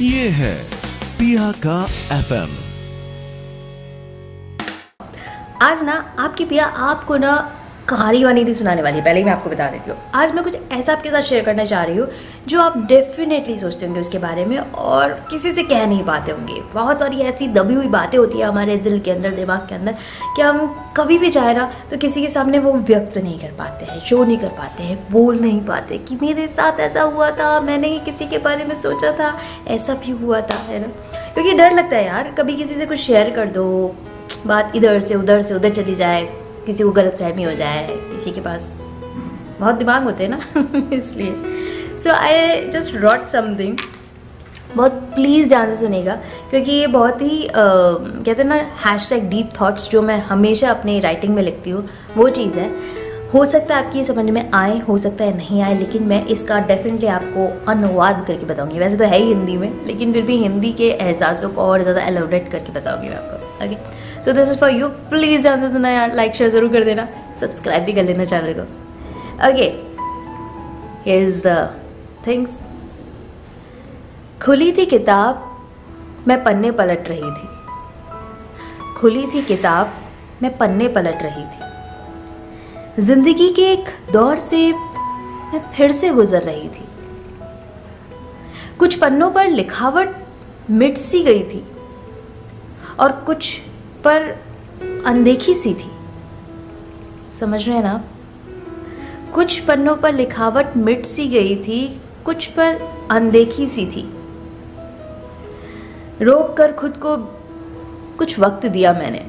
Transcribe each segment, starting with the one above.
ये है पिया का FM। आज ना आपकी पिया आपको ना कहानी वानी नहीं सुनाने वाली है, पहले ही मैं आपको बता देती हूँ। आज मैं कुछ ऐसा आपके साथ शेयर करना चाह रही हूँ जो आप डेफिनेटली सोचते होंगे उसके बारे में और किसी से कह नहीं पाते होंगे। बहुत सारी ऐसी दबी हुई बातें होती है हमारे दिल के अंदर, दिमाग के अंदर, कि हम कभी भी चाहे ना तो किसी के सामने वो व्यक्त नहीं कर पाते हैं, शो नहीं कर पाते हैं, बोल नहीं पाते कि मेरे साथ ऐसा हुआ था, मैंने ही किसी के बारे में सोचा था, ऐसा भी हुआ था, है ना। क्योंकि डर लगता है यार, कभी किसी से कुछ शेयर कर दो, बात इधर से उधर चली जाए, किसी को गलतफहमी हो जाए, किसी के पास बहुत दिमाग होते हैं ना इसलिए सो आई जस्ट रॉट समथिंग। बहुत प्लीज़ ध्यान से सुनेगा क्योंकि ये बहुत ही कहते हैं ना हैशटैग डीप थॉट्स जो मैं हमेशा अपनी राइटिंग में लिखती हूँ, वो चीज़ है। हो सकता है आपकी ये समझ में आए, हो सकता है नहीं आए, लेकिन मैं इसका डेफिनेटली आपको अनुवाद करके बताऊंगी। वैसे तो है ही हिंदी में, लेकिन फिर भी हिंदी के एहसासों को और ज़्यादा एलोबरेट करके बताऊंगी मैं आपको। Okay, so this is for you. Please ध्यान से सुना यार, लाइक शेयर ज़रूर कर देना, सब्सक्राइब भी कर लेना चैनल को। Okay, here is the things. खुली थी किताब, मैं पन्ने पलट रही थी। खुली थी किताब, मैं पन्ने पलट रही थी। जिंदगी के एक दौर से मैं फिर से गुजर रही थी। कुछ पन्नों पर लिखावट मिट सी गई थी और कुछ पर अनदेखी सी थी। समझ रहे हैं ना? कुछ पन्नों पर लिखावट मिट सी गई थी, कुछ पर अनदेखी सी थी। रोक कर खुद को कुछ वक्त दिया मैंने।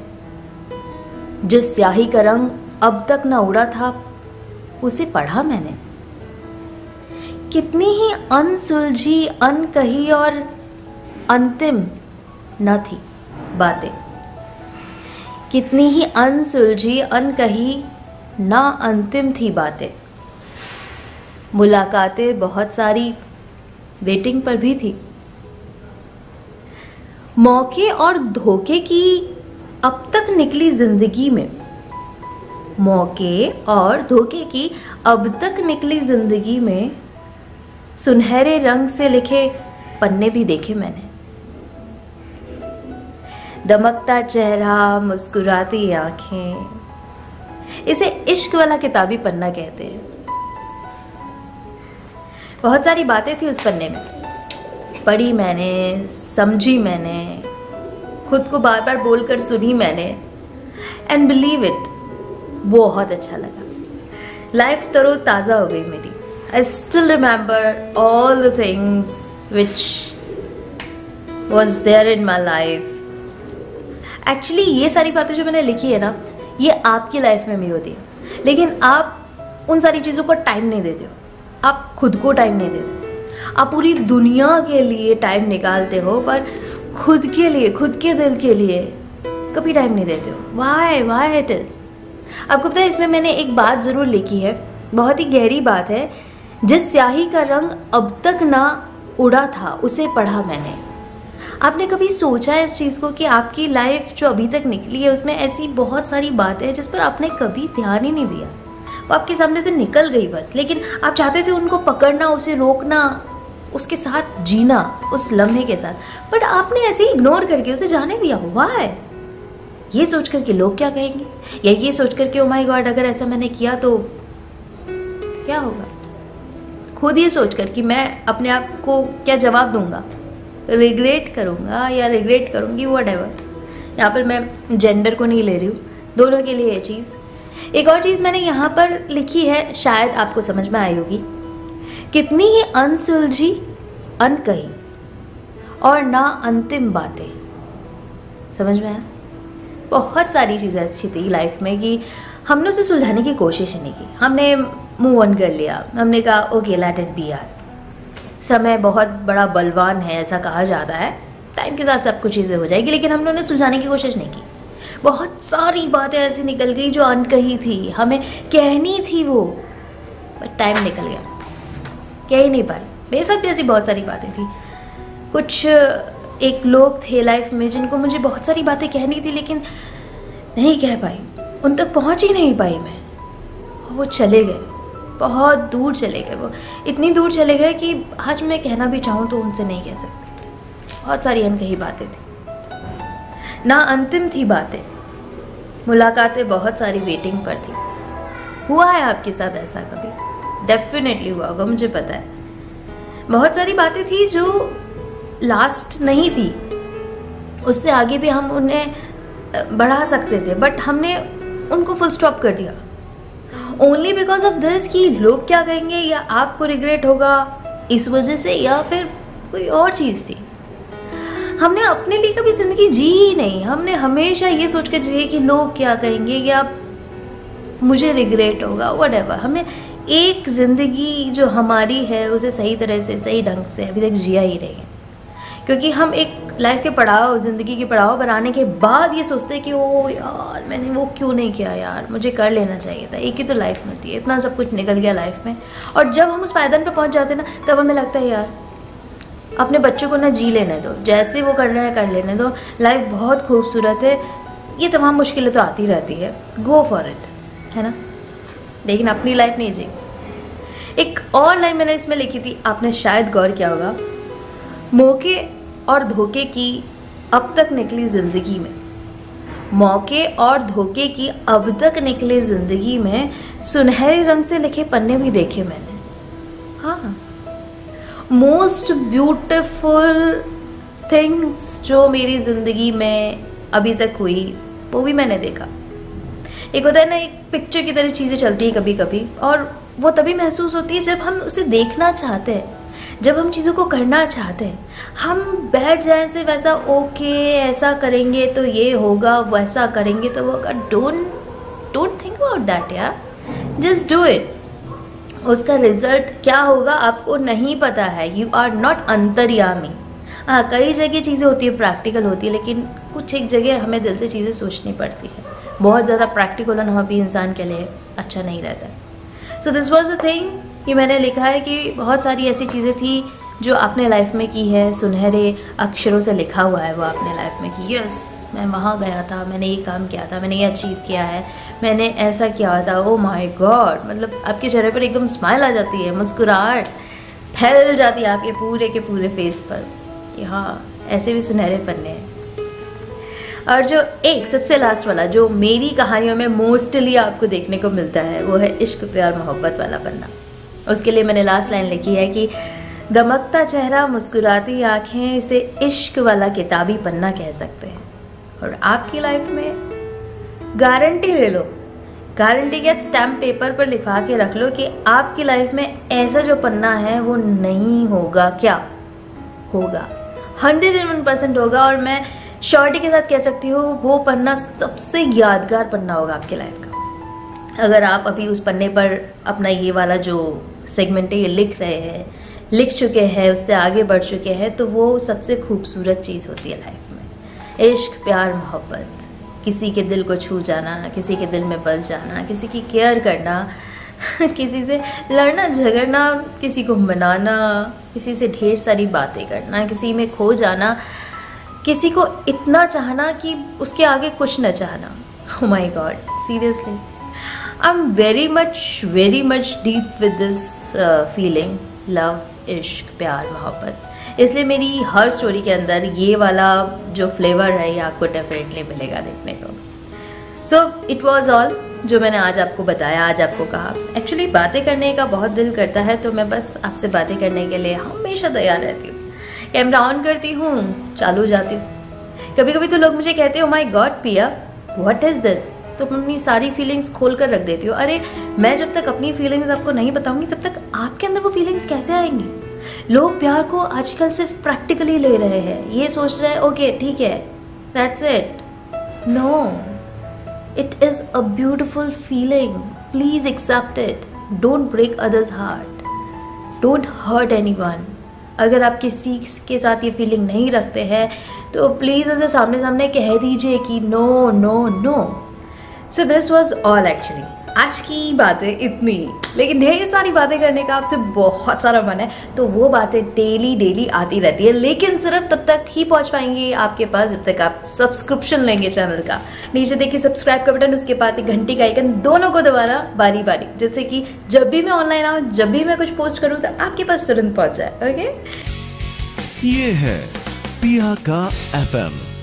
जिस स्याही का रंग अब तक न उड़ा था, उसे पढ़ा मैंने। कितनी ही अनसुलझी, अनकही और अंतिम न थी बातें। कितनी ही अनसुलझी, अनकही, ना अंतिम थी बातें। मुलाकातें बहुत सारी वेटिंग पर भी थी। मौके और धोखे की अब तक निकली जिंदगी में, मौके और धोखे की अब तक निकली जिंदगी में सुनहरे रंग से लिखे पन्ने भी देखे मैंने। दमकता चेहरा, मुस्कुराती आंखें, इसे इश्क वाला किताबी पन्ना कहते हैं। बहुत सारी बातें थी उस पन्ने में, पढ़ी मैंने, समझी मैंने, खुद को बार बार बोलकर सुनी मैंने, एंड बिलीव इट, बहुत अच्छा लगा। लाइफ तरो ताज़ा हो गई मेरी। I still remember all the things which was there in my life. Actually ये सारी बातें जो मैंने लिखी है ना, ये आपकी लाइफ में भी होती है, लेकिन आप उन सारी चीज़ों को टाइम नहीं देते हो। आप खुद को टाइम नहीं देते। आप पूरी दुनिया के लिए टाइम निकालते हो, पर खुद के लिए, खुद के दिल के लिए कभी टाइम नहीं देते हो। Why it is? आपको पता है, इसमें मैंने एक बात ज़रूर लिखी है, बहुत ही गहरी बात है। जिस स्याही का रंग अब तक ना उड़ा था, उसे पढ़ा मैंने। आपने कभी सोचा है इस चीज़ को कि आपकी लाइफ जो अभी तक निकली है उसमें ऐसी बहुत सारी बातें हैं जिस पर आपने कभी ध्यान ही नहीं दिया, वो आपके सामने से निकल गई बस, लेकिन आप चाहते थे उनको पकड़ना, उसे रोकना, उसके साथ जीना, उस लम्हे के साथ, बट आपने ऐसे ही इग्नोर करके उसे जाने दिया। वाई? ये सोच कर के लोग क्या कहेंगे, या ये सोच कर के ओ माय गॉड अगर ऐसा मैंने किया तो क्या होगा। खुद ये सोच कर कि मैं अपने आप को क्या जवाब दूंगा, रिग्रेट करूंगा या रिग्रेट करूंगी, व्हाटएवर। यहाँ पर मैं जेंडर को नहीं ले रही हूँ, दोनों के लिए ये चीज़। एक और चीज़ मैंने यहाँ पर लिखी है, शायद आपको समझ में आई होगी। कितनी ही अनसुलझी, अनकही और ना अंतिम बातें। समझ में आया? बहुत सारी चीज़ें अच्छी थी लाइफ में कि हमने उसे सुलझाने की कोशिश नहीं की। हमने मूव ऑन कर लिया, हमने कहा ओके लेट इट बी यार। समय बहुत बड़ा बलवान है, ऐसा कहा जाता है, टाइम के साथ सब कुछ चीज़ें हो जाएगी, लेकिन हमने उन्हें सुलझाने की कोशिश नहीं की। बहुत सारी बातें ऐसी निकल गई जो अनकही थी, हमें कहनी थी वो, बट टाइम निकल गया, कह ही नहीं पाए। मेरे साथ भी ऐसी बहुत सारी बातें थी। कुछ एक लोग थे लाइफ में जिनको मुझे बहुत सारी बातें कहनी थी, लेकिन नहीं कह पाई, उन तक पहुंच ही नहीं पाई मैं। वो चले गए, बहुत दूर चले गए। वो इतनी दूर चले गए कि आज मैं कहना भी चाहूँ तो उनसे नहीं कह सकती। बहुत सारी अनकही बातें थी, ना अंतिम थी बातें, मुलाकातें बहुत सारी वेटिंग पर थी। हुआ है आपके साथ ऐसा कभी? डेफिनेटली हुआ होगा, मुझे पता है। बहुत सारी बातें थी जो लास्ट नहीं थी, उससे आगे भी हम उन्हें बढ़ा सकते थे, बट हमने उनको फुल स्टॉप कर दिया ओनली बिकॉज ऑफ दिस कि लोग क्या कहेंगे, या आपको रिग्रेट होगा इस वजह से, या फिर कोई और चीज़ थी। हमने अपने लिए कभी जिंदगी जी ही नहीं। हमने हमेशा ये सोच कर जिए कि लोग क्या कहेंगे या मुझे रिग्रेट होगा, व्हाटएवर। हमने एक जिंदगी जो हमारी है उसे सही तरह से, सही ढंग से अभी तक जिया ही नहीं है, क्योंकि हम एक लाइफ के पड़ाव, जिंदगी के पड़ाव पर आने के बाद ये सोचते हैं कि ओ यार मैंने वो क्यों नहीं किया, यार मुझे कर लेना चाहिए था। एक ही तो लाइफ मिलती है, इतना सब कुछ निकल गया लाइफ में, और जब हम उस पायदान पे पहुंच जाते हैं ना, तब हमें लगता है यार अपने बच्चों को ना जी लेने दो, जैसे वो कर रहे हैं कर लेने दो, लाइफ बहुत खूबसूरत है, ये तमाम मुश्किलें तो आती रहती है, गो फॉर इट, है ना, लेकिन अपनी लाइफ नहीं जी। एक और लाइन मैंने इसमें लिखी थी, आपने शायद गौर किया होगा, मौके और धोखे की अब तक निकली जिंदगी में, मौके और धोखे की अब तक निकली जिंदगी में सुनहरे रंग से लिखे पन्ने भी देखे मैंने। हाँ, मोस्ट ब्यूटिफुल थिंग्स जो मेरी जिंदगी में अभी तक हुई वो भी मैंने देखा। एक होता है ना, एक पिक्चर की तरह चीज़ें चलती है कभी कभी, और वो तभी महसूस होती है जब हम उसे देखना चाहते हैं, जब हम चीज़ों को करना चाहते हैं। हम बैठ जाए से वैसा ओके ऐसा करेंगे तो ये होगा, वैसा करेंगे तो वो होगा, डोंट थिंक अबाउट दैट यार, जस्ट डू इट। उसका रिजल्ट क्या होगा आपको नहीं पता है, यू आर नॉट अंतर्यामी। हाँ, कई जगह चीज़ें होती है प्रैक्टिकल होती है, लेकिन कुछ एक जगह हमें दिल से चीज़ें सोचनी पड़ती है। बहुत ज़्यादा प्रैक्टिकल होना भी इंसान के लिए अच्छा नहीं रहता है। सो दिस वॉज द थिंग, ये मैंने लिखा है कि बहुत सारी ऐसी चीज़ें थी जो आपने लाइफ में की है, सुनहरे अक्षरों से लिखा हुआ है वो आपने लाइफ में कि यस मैं वहाँ गया था, मैंने ये काम किया था, मैंने ये अचीव किया है, मैंने ऐसा किया था, ओ माय गॉड। मतलब आपके चेहरे पर एकदम स्माइल आ जाती है, मुस्कुराहट फैल जाती है आपके पूरे के पूरे फेस पर। यहाँ ऐसे भी सुनहरे पन्ने हैं। और जो एक सबसे लास्ट वाला जो मेरी कहानियों में मोस्टली आपको देखने को मिलता है वो है इश्क प्यार मोहब्बत वाला पन्ना। उसके लिए मैंने लास्ट लाइन लिखी है कि दमकता चेहरा मुस्कुराती आंखें, इसे इश्क वाला किताबी पन्ना कह सकते हैं। और आपकी लाइफ में गारंटी ले लो, गारंटी क्या, स्टैम्प पेपर पर लिखवा के रख लो कि आपकी लाइफ में ऐसा जो पन्ना है वो नहीं होगा। क्या होगा? 101% होगा। और मैं श्योरिटी के साथ कह सकती हूँ वो पन्ना सबसे यादगार पन्ना होगा आपके लाइफ का। अगर आप अभी उस पन्ने पर अपना ये वाला जो सेगमेंट है ये लिख रहे हैं, लिख चुके हैं, उससे आगे बढ़ चुके हैं, तो वो सबसे खूबसूरत चीज़ होती है लाइफ में। इश्क प्यार मोहब्बत, किसी के दिल को छू जाना, किसी के दिल में बस जाना, किसी की केयर करना, किसी से लड़ना झगड़ना, किसी को मनाना, किसी से ढेर सारी बातें करना, किसी में खो जाना, किसी को इतना चाहना कि उसके आगे कुछ न चाहना। Oh my God, seriously, I'm very much deep with this feeling, love, इश्क प्यार मोहब्बत। इसलिए मेरी हर स्टोरी के अंदर ये वाला जो फ्लेवर है ये आपको डेफिनेटली मिलेगा देखने को। सो इट वॉज ऑल जो मैंने आज आपको बताया, आज आपको कहा। एक्चुअली बातें करने का बहुत दिल करता है, तो मैं बस आपसे बातें करने के लिए हमेशा तैयार रहती हूँ। कैमरा ऑन करती हूँ, चालू जाती हूँ। कभी कभी तो लोग मुझे कहते हैं, ओ माय गॉड पिया, व्हाट इज दिस, तुम अपनी सारी फीलिंग्स खोल कर रख देती हो। अरे मैं जब तक अपनी फीलिंग्स आपको नहीं बताऊंगी तब तक आपके अंदर वो फीलिंग्स कैसे आएंगी। लोग प्यार को आजकल सिर्फ प्रैक्टिकली ले रहे हैं, ये सोच रहे हैं ओके ठीक है that's it. No, it is a beautiful feeling, please accept it, don't break others heart, don't hurt anyone. अगर आप किसी के साथ ये फीलिंग नहीं रखते हैं तो प्लीज उसे सामने सामने कह दीजिए कि no no no. So this was all actually, आज की बातें इतनी, लेकिन ढेर सारी बातें करने का आपसे बहुत सारा मन है, तो वो बातें डेली आती रहती है, लेकिन सिर्फ तब तक ही पहुंच पाएंगी आपके पास जब तक आप सब्सक्रिप्शन लेंगे चैनल का। नीचे देखिए सब्सक्राइब का बटन, उसके पास एक घंटी का आइकन, दोनों को दबाना बारी बारी, जिससे कि जब भी मैं ऑनलाइन आऊँ, जब भी मैं कुछ पोस्ट करूँ तो आपके पास तुरंत पहुंच जाए। ओके, ये है PIAKA FM।